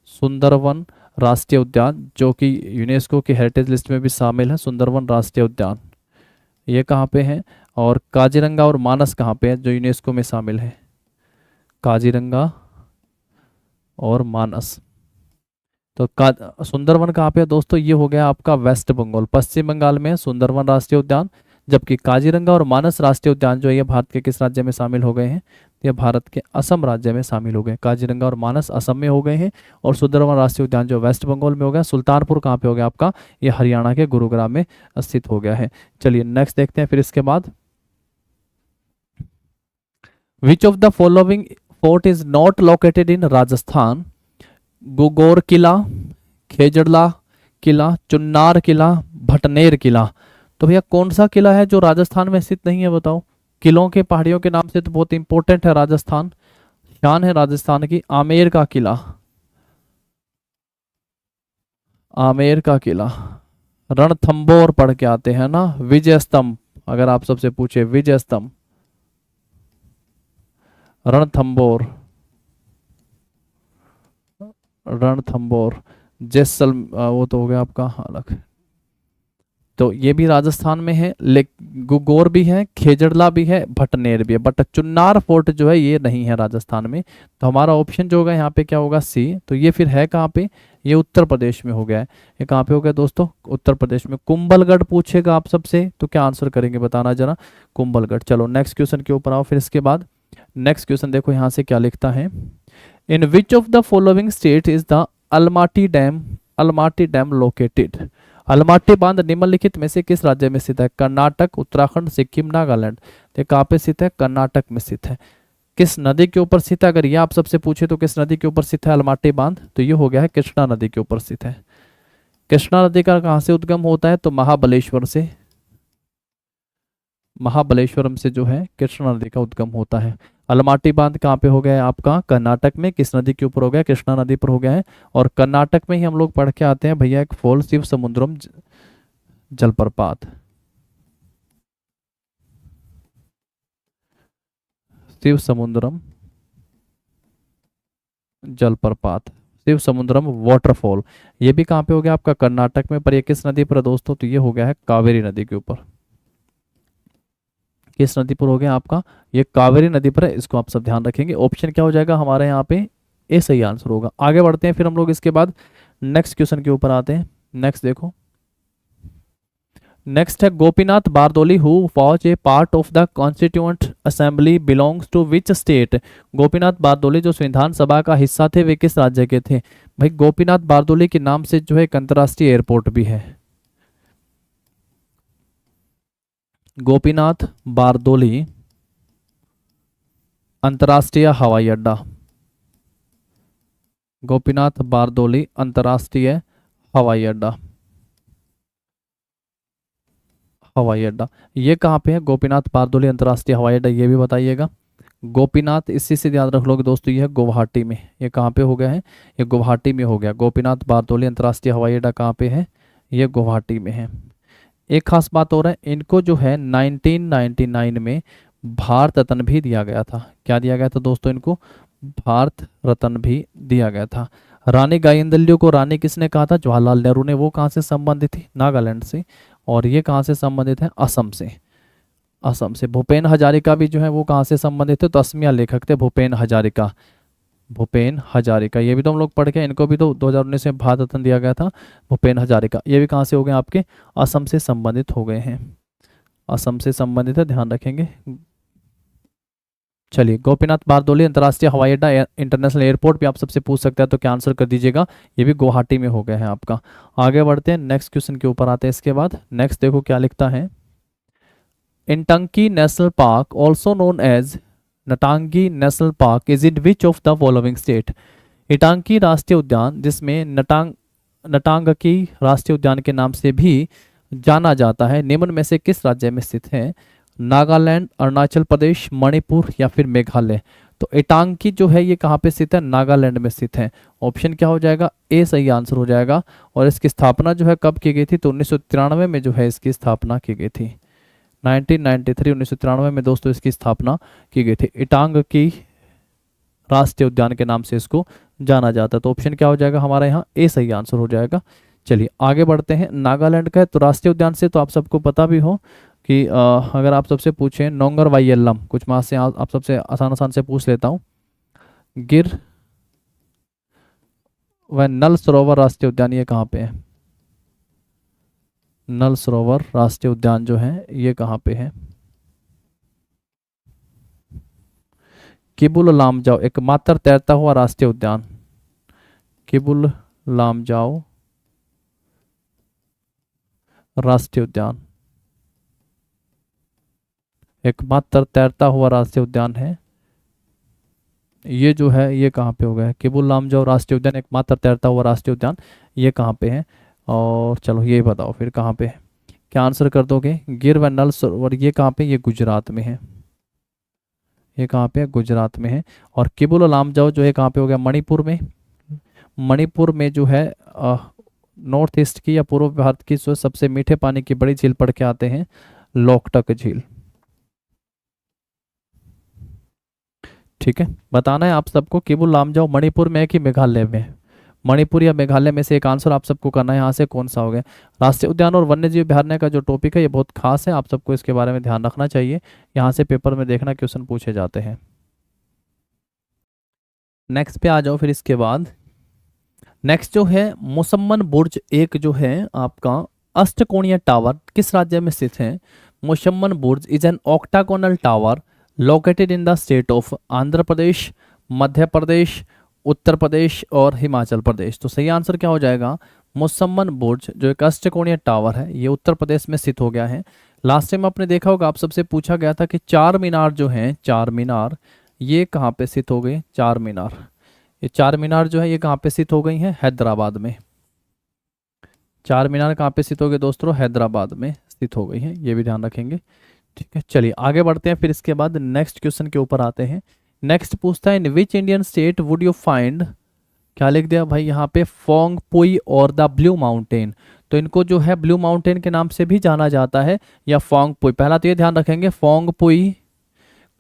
सुंदरवन राष्ट्रीय उद्यान जो कि यूनेस्को की हेरिटेज लिस्ट में भी शामिल है, सुंदरवन राष्ट्रीय उद्यान ये कहाँ पे है? और काजीरंगा और मानस कहाँ पे है जो यूनेस्को में शामिल है? काजीरंगा और मानस। तो सुंदरवन कहाँ पे है दोस्तों? ये हो गया आपका वेस्ट बंगाल, पश्चिम बंगाल में है सुंदरवन राष्ट्रीय उद्यान। जबकि काजीरंगा और मानस राष्ट्रीय उद्यान जो है ये भारत के किस राज्य में शामिल हो गए हैं? ये भारत के असम राज्य में शामिल हो गए। काजीरंगा और मानस असम में हो गए हैं, और सुंदरवन राष्ट्रीय उद्यान जो वेस्ट बंगाल में हो गया। सुल्तानपुर कहाँ पे हो गया आपका? ये हरियाणा के गुरुग्राम में स्थित हो गया है। चलिए नेक्स्ट देखते हैं फिर इसके बाद, which of the following fort is not located in Rajasthan? गुगोर किला, खेजड़ला किला, चुन्नार किला, भटनेर किला। तो भैया कौन सा किला है जो राजस्थान में स्थित नहीं है बताओ? किलों के पहाड़ियों के नाम से तो बहुत इंपॉर्टेंट है राजस्थान, शान है राजस्थान की। आमेर का किला, आमेर का किला। रणथंबोर पढ़ के आते हैं ना, विजय स्तंभ। अगर आप सबसे पूछे विजय स्तंभ, रणथंबोर, रणथंबोर। जैसल वो तो हो गया आपका अलग। तो ये भी राजस्थान में है, गुगोर भी है, खेजड़ला भी है, भटनेर भी है। बट चुन्नार फोर्ट जो है ये नहीं है राजस्थान में। तो हमारा ऑप्शन जो होगा यहाँ पे क्या होगा? सी। तो ये फिर है कहाँ पे? ये उत्तर प्रदेश में हो गया है। ये कहाँ पे हो गया दोस्तों? उत्तर प्रदेश में। कुंभलगढ़ पूछेगा आप सबसे तो क्या आंसर करेंगे बताना जरा? कुंभलगढ़। चलो नेक्स्ट क्वेश्चन के ऊपर आओ फिर इसके बाद। नेक्स्ट क्वेश्चन देखो यहाँ से क्या लिखता है, in which of the following state is the Almatti dam located? Almatti बांध निम्नलिखित में से किस राज्य में स्थित है? कर्नाटक, उत्तराखंड, सिक्किम, नागालैंड। तो कहाँ पे स्थित है? कर्नाटक में स्थित है। किस नदी के ऊपर स्थित है? अगर ये आप सबसे पूछे तो किस नदी के ऊपर स्थित है अलमाटी बांध? तो ये हो गया है कृष्णा नदी के ऊपर स्थित है। कृष्णा नदी का कहाँ से उद्गम होता है? तो महाबलेश्वर से, महाबलेश्वरम से जो है कृष्णा नदी का उद्गम होता है। अलमाटी बांध कहाँ पे हो गया है आपका? कर्नाटक में। किस नदी के ऊपर हो गया? कृष्णा नदी पर हो गया है। और कर्नाटक में ही हम लोग पढ़ के आते हैं भैया एक फॉल, शिव समुद्रम जलप्रपात। शिव समुद्रम जलप्रपात, शिव समुद्रम वाटरफॉल। ये भी कहाँ पे हो गया आपका? कर्नाटक में। पर ये किस नदी पर दोस्तों? तो ये हो गया है कावेरी नदी के ऊपर। किस नदी पर हो गया आपका? ये कावेरी नदी पर है। इसको आप सब ध्यान रखेंगे। ऑप्शन क्या हो जाएगा हमारे यहाँ पे? ए सही आंसर होगा। आगे बढ़ते हैं फिर हम लोग इसके बाद नेक्स्ट क्वेश्चन के ऊपर आते हैं। नेक्स्ट देखो, नेक्स्ट है Gopinath Bardoloi who was a part of the constituent assembly belongs to which state? Gopinath Bardoloi जो संविधान सभा का हिस्सा थे वे किस राज्य के थे? भाई गोपीनाथ बारदोली के नाम से जो है एक अंतर्राष्ट्रीय एयरपोर्ट भी है। गोपीनाथ बारदोली अंतर्राष्ट्रीय हवाई अड्डा, गोपीनाथ बारदोली अंतर्राष्ट्रीय हवाई अड्डा, हवाई अड्डा। ये कहाँ पे है गोपीनाथ बारदोली अंतर्राष्ट्रीय हवाई अड्डा? ये भी बताइएगा। गोपीनाथ, इसी से याद रख लोगे दोस्तों, ये है गुवाहाटी में। ये कहाँ पे हो गया है? ये गुवाहाटी में हो गया। गोपीनाथ बारदोली अंतर्राष्ट्रीय हवाई अड्डा कहाँ पे है? ये गुवाहाटी में है। एक खास बात और है, इनको जो है 1999 में भारत रत्न भी दिया गया था। क्या दिया गया था दोस्तों? इनको भारत रत्न भी दिया गया था। रानी गाइदिन्ल्यू को रानी किसने कहा था? जवाहरलाल नेहरू ने। वो कहाँ से संबंधित थी? नागालैंड से। और ये कहाँ से संबंधित है? असम से। असम से। भूपेन हजारिका भी जो है वो कहाँ से संबंधित थे? तो असमिया लेखक थे भूपेन हजारिका, भूपेन हजारिका। ये भी तो हम लोग पढ़ के, इनको भी तो 2019 में भारत रत्न दिया गया था, भूपेन हजारिका। ये भी कहाँ से हो गए आपके? असम से संबंधित हो गए हैं। असम से संबंधित है, ध्यान रखेंगे। चलिए, गोपीनाथ बारदोली अंतर्राष्ट्रीय हवाई अड्डा इंटरनेशनल एयरपोर्ट भी आप सबसे पूछ सकते हैं, तो क्या आंसर कर दीजिएगा, ये भी गुवाहाटी में हो गया है आपका। आगे बढ़ते हैं, नेक्स्ट क्वेश्चन के ऊपर आते हैं। इसके बाद नेक्स्ट देखो क्या लिखता है, Intanki national park also known as Ntangki national park is in which of the following state. Intanki राष्ट्रीय उद्यान, जिसमें नटांगकी राष्ट्रीय उद्यान के नाम से भी जाना जाता है, निम्न में से किस राज्य में स्थित है। नागालैंड, अरुणाचल प्रदेश, मणिपुर या फिर मेघालय। तो इटांकी जो है ये कहाँ पे स्थित है, नागालैंड में स्थित है। ऑप्शन क्या हो जाएगा, ए सही आंसर हो जाएगा। और इसकी स्थापना जो है कब की गई थी, तो 1993 में जो है इसकी स्थापना की गई थी। 1993 में दोस्तों इसकी स्थापना की गई थी। इटांगी राष्ट्रीय उद्यान के नाम से इसको जाना जाता है। तो ऑप्शन क्या हो जाएगा हमारा यहाँ, ए सही आंसर हो जाएगा। चलिए आगे बढ़ते हैं, नागालैंड का है तो राष्ट्रीय उद्यान से तो आप सबको पता भी हो कि अगर आप सबसे पूछें नोंगर वायेल्लम, कुछ मास से आप सबसे आसान आसान से पूछ लेता हूँ, गिर व नल सरोवर राष्ट्रीय उद्यान ये कहाँ पे है। नल सरोवर राष्ट्रीय उद्यान जो है ये कहाँ पे है। किबुल लामजाओ एकमात्र तैरता हुआ राष्ट्रीय उद्यान, किबुल लामजाओ राष्ट्रीय उद्यान एकमात्र तैरता हुआ राष्ट्रीय उद्यान है, ये जो है ये कहाँ पे हो गया है, किबुल लामजाओ राष्ट्रीय उद्यान एकमात्र तैरता हुआ राष्ट्रीय उद्यान ये कहाँ पे है। और चलो ये बताओ फिर कहाँ पे है, क्या आंसर कर दोगे। गिर व नल सरोवर ये कहाँ पे, ये गुजरात में है, ये कहाँ पे है, गुजरात में है। और किबुल लामजाओ जो है कहाँ पे हो गया, मणिपुर में। मणिपुर में जो है नॉर्थ ईस्ट की या पूर्व भारत की जो सबसे मीठे पानी की बड़ी झील पढ़ के आते हैं, लोकटक झील। ठीक है, बताना है आप सबको किबुल लामजाओ मणिपुर में है कि मेघालय में है। मणिपुर या मेघालय में से एक आंसर आप सबको करना है, यहाँ से कौन सा हो गया। राष्ट्रीय उद्यान और वन्यजीव अभयारण्य का जो टॉपिक है ये बहुत खास है, आप सबको इसके बारे में ध्यान रखना चाहिए, यहाँ से पेपर में देखना क्वेश्चन पूछे जाते हैं। नेक्स्ट पे आ जाओ फिर इसके बाद। नेक्स्ट जो है मुसम्मन बुर्ज, एक जो है आपका अष्टकोणीय टावर किस राज्य में स्थित है। Musamman Burj is an octagonal tower located in the state of Andhra Pradesh, Madhya Pradesh, Uttar Pradesh और हिमाचल प्रदेश। तो सही आंसर क्या हो जाएगा, मुसम्मन बुर्ज जो एक अष्टकोणीय टावर है ये उत्तर प्रदेश में स्थित हो गया है। लास्ट टाइम आपने देखा होगा, आप सबसे पूछा गया था कि चार मीनार जो हैं, चार मीनार ये कहाँ पे स्थित हो गए। चार मीनार, ये चार मीनार जो है ये कहाँ पे स्थित हो गई हैं, हैदराबाद में। चार मीनार कहाँ पे स्थित हो गए दोस्तों, हैदराबाद में स्थित हो गई हैं, ये भी ध्यान रखेंगे। ठीक है, चलिए आगे बढ़ते हैं, फिर इसके बाद नेक्स्ट क्वेश्चन के ऊपर आते हैं। नेक्स्ट पूछता है in which Indian state would you find, क्या लिख दिया भाई यहाँ पे, फोंग पुई और द ब्लू माउंटेन। तो इनको जो है ब्लू माउंटेन के नाम से भी जाना जाता है या फोंग पुई। पहला तो ये ध्यान रखेंगे फोंग पुई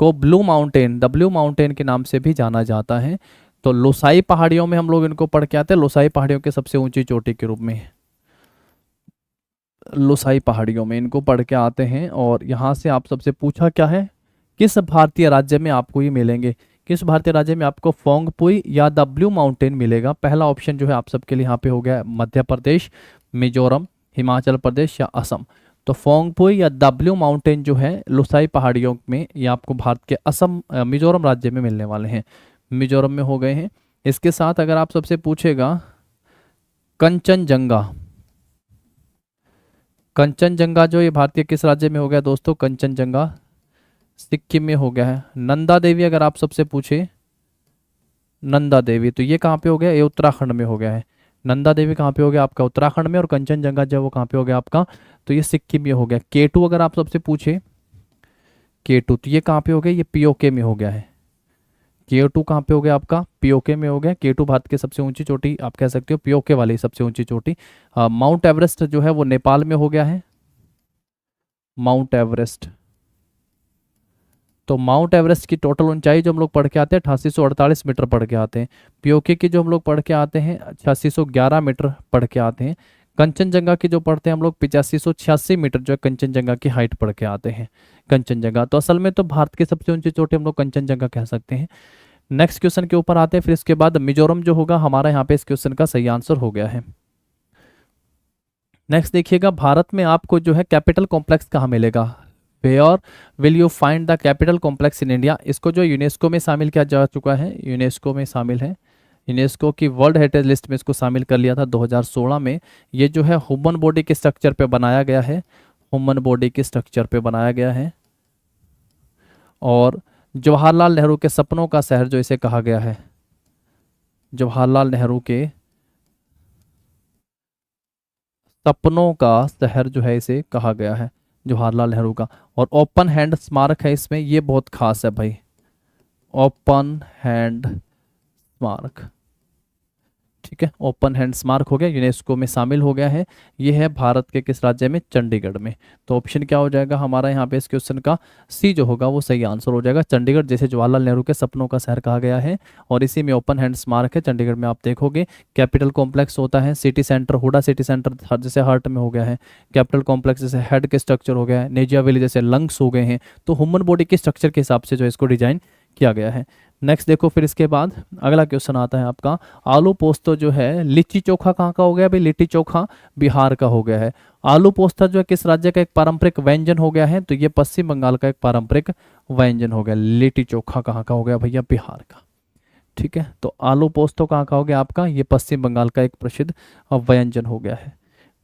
को blue mountain, the blue mountain के नाम से भी जाना जाता है। तो लोसाई पहाड़ियों में हम लोग इनको पढ़ के आते हैं, लोसाई पहाड़ियों के सबसे ऊंची चोटी के रूप में, लोसाई पहाड़ियों में इनको पढ़ के आते हैं। और यहाँ से आप सबसे पूछा क्या है, किस भारतीय राज्य में आपको ये मिलेंगे, किस भारतीय राज्य में आपको फोंग पुई या द ब्लू माउंटेन मिलेगा। पहला ऑप्शन जो है आप सबके लिए यहाँ पे हो गया मध्य प्रदेश, मिजोरम, हिमाचल प्रदेश या असम। तो फोंग पुई या द ब्लू माउंटेन जो है लोसाई पहाड़ियों में, ये आपको भारत के असम मिजोरम राज्य में मिलने वाले हैं, मिजोरम में हो गए हैं। इसके साथ अगर आप सबसे पूछेगा कंचनजंगा, कंचनजंगा जो ये भारतीय किस राज्य में हो गया दोस्तों, कंचनजंगा सिक्किम में हो गया है। नंदा देवी अगर आप सबसे पूछे, नंदा देवी तो ये कहाँ पे हो गया, ये उत्तराखंड में हो गया है। नंदा देवी कहाँ पे हो गया आपका, उत्तराखंड में। और कंचनजंगा जो वो कहाँ पे हो गया आपका, तो ये सिक्किम में हो गया। केटू अगर आप सबसे पूछे, केटू तो ये कहाँ पे हो गया, ये पीओके में हो गया है। केटू कहाँ पे हो गया आपका, पीओके में हो गया। केटू भारत की सबसे ऊंची चोटी आप कह सकते हो, पीओके वाली सबसे ऊंची चोटी। माउंट एवरेस्ट जो है वो नेपाल में हो गया है, माउंट एवरेस्ट। तो माउंट एवरेस्ट की टोटल ऊंचाई जो हम लोग पढ़ के आते हैं 8848 मीटर पढ़ के आते हैं। पीओके की जो हम लोग पढ़ के आते हैं 8611 मीटर पढ़ के आते हैं। कंचनजंगा की जो पढ़ते हैं हम लोग 8586 मीटर जो है कंचनजंगा की हाइट पढ़ के आते हैं। कंचनजंगा तो असल में तो भारत की सबसे ऊंची चोटी हम लोग कंचनजंगा कह सकते हैं। नेक्स्ट क्वेश्चन के ऊपर आते हैं, फिर इसके बाद मिजोरम जो होगा हमारा यहाँ पे इस क्वेश्चन का सही आंसर हो गया है। नेक्स्ट देखिएगा, भारत में आपको जो है कैपिटल कॉम्प्लेक्स कहाँ मिलेगा, where will you find the capital complex in India. इसको जो यूनेस्को में शामिल किया जा चुका है, यूनेस्को में शामिल है, यूनेस्को की वर्ल्ड हेरिटेज लिस्ट में इसको शामिल कर लिया था 2016 में। ये जो है ह्यूमन बॉडी के स्ट्रक्चर पे बनाया गया है, ह्यूमन बॉडी के स्ट्रक्चर पे बनाया गया है। और जवाहरलाल नेहरू के सपनों का शहर जो इसे कहा गया है, जवाहरलाल नेहरू के सपनों का शहर जो है इसे कहा गया है, जवाहरलाल नेहरू का। और ओपन हैंड स्मारक है इसमें, ये बहुत खास है भाई, ओपन हैंड स्मारक, ठीक है। ओपन हैंड स्मारक हो गया, यूनेस्को में शामिल हो गया है। ये है भारत के किस राज्य में? चंडीगढ़ में। तो ऑप्शन क्या हो जाएगा हमारा यहाँ पे इस क्वेश्चन का? सी जो होगा वो सही आंसर हो जाएगा। चंडीगढ़ जैसे जवाहरलाल नेहरू के सपनों का शहर कहा गया है, और इसी में ओपन हैंड स्मारक है चंडीगढ़ में। आप देखोगे कैपिटल कॉम्प्लेक्स होता है, city centre, HUDA city centre जैसे हार्ट में हो गया है, कैपिटल कॉम्प्लेक्स जैसे हेड के स्ट्रक्चर हो गया है, नेजिया वैली जैसे लंग्स हो गए हैं। तो ह्यूमन बॉडी के स्ट्रक्चर के हिसाब से जो इसको डिजाइन किया गया है। नेक्स्ट देखो, फिर इसके बाद अगला क्वेश्चन आता है आपका, आलू पोस्तो जो है, लिट्टी चोखा कहाँ का हो गया भाई? लिट्टी चोखा बिहार का हो गया है। आलू पोस्ता जो है किस राज्य का एक पारंपरिक व्यंजन हो गया है? तो ये पश्चिम बंगाल का एक पारंपरिक व्यंजन हो गया। लिट्टी चोखा कहाँ का हो गया भैया? बिहार का, ठीक है। तो आलू पोस्तो कहाँ का हो गया आपका? ये पश्चिम बंगाल का एक प्रसिद्ध व्यंजन हो गया है।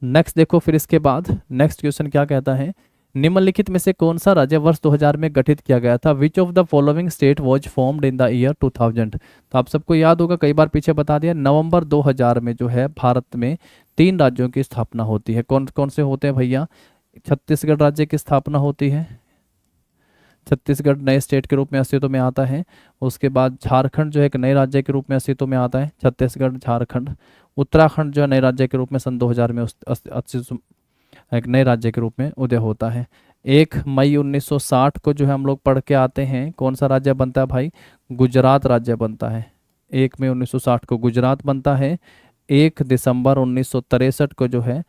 नेक्स्ट देखो, फिर इसके बाद नेक्स्ट क्वेश्चन क्या कहता है, निम्नलिखित में से कौन सा राज्य वर्ष 2000 में गठित किया गया था? विच of the following state was formed in the year 2000? तो आप सबको याद होगा, कई बार पीछे बता दिया, नवंबर 2000 में जो है भारत में 3 राज्यों की स्थापना होती है। कौन कौन से होते हैं भैया? छत्तीसगढ़ राज्य की स्थापना होती है, छत्तीसगढ़ नए स्टेट के रूप में अस्तित्व में आता है। उसके बाद झारखंड जो है एक नए राज्य के रूप में अस्तित्व में आता है, छत्तीसगढ़ झारखंड। उत्तराखंड जो है नए राज्य के रूप में सन 2000 में अस्तित्व, एक नए राज्य के रूप में उदय होता है। 1 मई 1960 को जो है हम लोग पढ़ के आते हैं, कौन सा राज्य बनता है भाई? गुजरात राज्य बनता है। 1 मई 1960 को गुजरात बनता है। 1 दिसंबर 1963 को जो है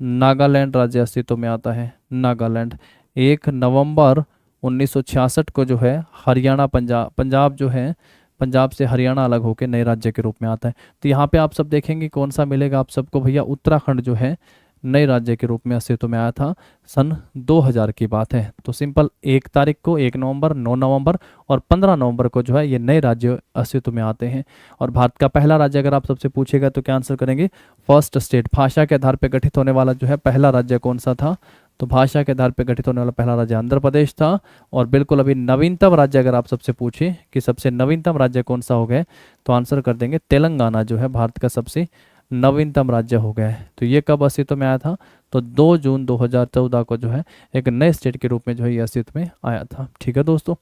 नागालैंड राज्य अस्तित्व में आता है, नागालैंड। 1 नवंबर 1966 को जो है हरियाणा, पंजाब जो है, पंजाब से हरियाणा अलग होकर नए राज्य के रूप में आता है। तो यहाँ पे आप सब देखेंगे कौन सा मिलेगा आप सबको भैया? उत्तराखंड जो है नए राज्य के रूप में अस्तित्व में आया था, सन 2000 की बात है। तो सिंपल 1 तारीख को, 1 नवंबर, 9 नवंबर और 15 नवंबर को जो है ये नए राज्य अस्तित्व में आते हैं। और भारत का पहला राज्य अगर आप सबसे पूछेगा तो क्या आंसर करेंगे? First state. भाषा के आधार पर गठित होने वाला जो है पहला राज्य कौन सा था? तो भाषा के आधार पर गठित होने वाला पहला राज्य आंध्र प्रदेश था। और बिल्कुल अभी नवीनतम राज्य अगर आप सबसे पूछे कि सबसे नवीनतम राज्य कौन सा हो गया, तो आंसर कर देंगे तेलंगाना जो है भारत का सबसे नवीनतम राज्य हो गया है। तो ये कब अस्तित्व में आया था? तो 2 जून 2014 को जो है एक नए स्टेट के रूप में जो है ये अस्तित्व में आया था। ठीक है दोस्तों,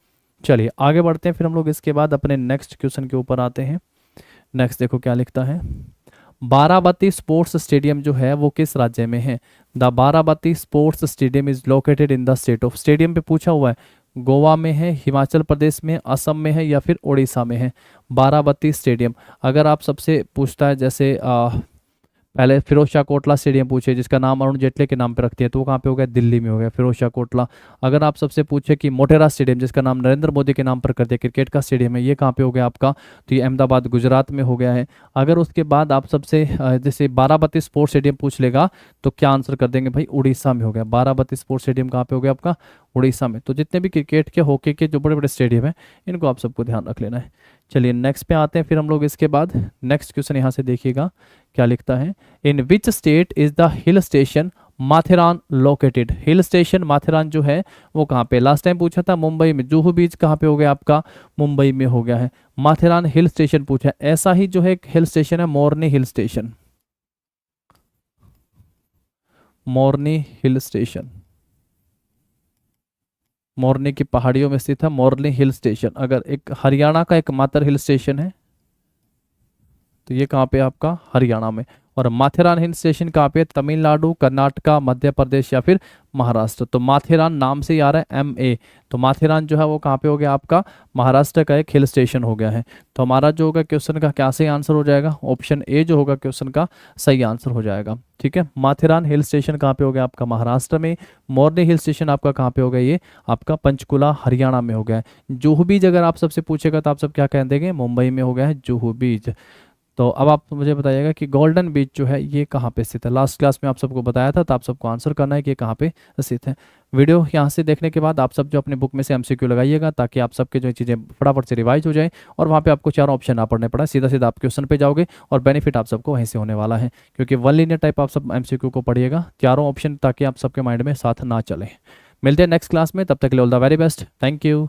चलिए आगे बढ़ते हैं। फिर हम लोग इसके बाद अपने नेक्स्ट क्वेश्चन के ऊपर आते हैं। नेक्स्ट देखो क्या लिखता है, बाराबती स्पोर्ट्स स्टेडियम जो है वो किस राज्य में है? The Barabati sports stadium is located in the state of, stadium पे पूछा हुआ है, गोवा में है, हिमाचल प्रदेश में, असम में है या फिर उड़ीसा में है? बाराबती स्टेडियम अगर आप सबसे पूछता है, जैसे पहले फिरोज शाह कोटला स्टेडियम पूछे जिसका नाम अरुण जेटली के नाम पे रखती है, तो वो कहाँ पे हो गया? दिल्ली में हो गया फिरोज शाह कोटला। अगर आप सबसे पूछे कि मोटेरा स्टेडियम जिसका नाम नरेंद्र मोदी के नाम पर कर दिया, क्रिकेट का स्टेडियम है, ये कहाँ पे हो गया आपका? तो ये अहमदाबाद गुजरात में हो गया है। अगर उसके बाद आप सबसे जैसे बाराबती स्पोर्ट्स स्टेडियम पूछ लेगा तो क्या आंसर कर देंगे भाई? उड़ीसा में हो गया। बाराबती स्पोर्ट्स स्टेडियम कहाँ पे हो गया आपका? उड़ीसा में। तो जितने भी क्रिकेट के, हॉकी के जो बड़े बड़े स्टेडियम है इनको आप सबको ध्यान रख लेना है। चलिए नेक्स्ट पे आते हैं फिर हम लोग इसके बाद। नेक्स्ट क्वेश्चन यहाँ से देखिएगा क्या लिखता है, in which state is the hill station Matheran located? Hill station Matheran जो है वो कहाँ पे? लास्ट टाइम पूछा था मुंबई में। जुहू बीच कहाँ पे हो गया आपका? मुंबई में हो गया है। माथेरान हिल स्टेशन पूछा। ऐसा ही जो है एक हिल स्टेशन है मोरनी हिल स्टेशन, मोरनी हिल स्टेशन, मोरनी की पहाड़ियों में स्थित है मोरनी हिल स्टेशन। अगर एक हरियाणा का एकमात्र हिल स्टेशन है तो ये कहाँ पे आपका? हरियाणा में। और माथेरान हिल स्टेशन कहाँ पे? तमिलनाडु, कर्नाटका, मध्य प्रदेश या फिर महाराष्ट्र। तो माथेरान नाम से ही आ रहा है MA, तो माथेरान जो है वो कहाँ पे हो गया आपका? महाराष्ट्र का एक हिल स्टेशन हो गया है। तो हमारा जो होगा क्वेश्चन का क्या सही आंसर हो जाएगा? ऑप्शन ए जो होगा क्वेश्चन का सही आंसर हो जाएगा। ठीक है, माथेरान हिल स्टेशन कहाँ पे हो गया आपका? महाराष्ट्र में। मोरनी हिल स्टेशन आपका कहाँ पे हो गया? ये आपका पंचकुला हरियाणा में हो गया है। जुहू बीच अगर आप सबसे पूछेगा तो आप सब क्या कह देंगे? मुंबई में हो गया है जुहू बीच। तो अब आप मुझे बताइएगा कि गोल्डन बीच जो है ये कहाँ पे स्थित है। लास्ट क्लास में आप सबको बताया था, तो आप सबको आंसर करना है कि ये कहाँ पे स्थित है। वीडियो यहाँ से देखने के बाद आप सब जो अपने बुक में से एमसीक्यू लगाइएगा, ताकि आप सबके जो चीज़ें फटाफट से रिवाइज हो जाए और वहाँ पे आपको चारों ऑप्शन ना पढ़ने पड़ा, सीधा सीधा आप क्वेश्चन पे जाओगे और बेनिफिट आप सबको वहीं से होने वाला है, क्योंकि वन लीनियर टाइप आप सब एमसीक्यू को पढ़िएगा चारों ऑप्शन, ताकि आप सबके माइंड में साथ ना चले। मिलते हैं नेक्स्ट क्लास में, तब तक के लिए all the very best, thank you.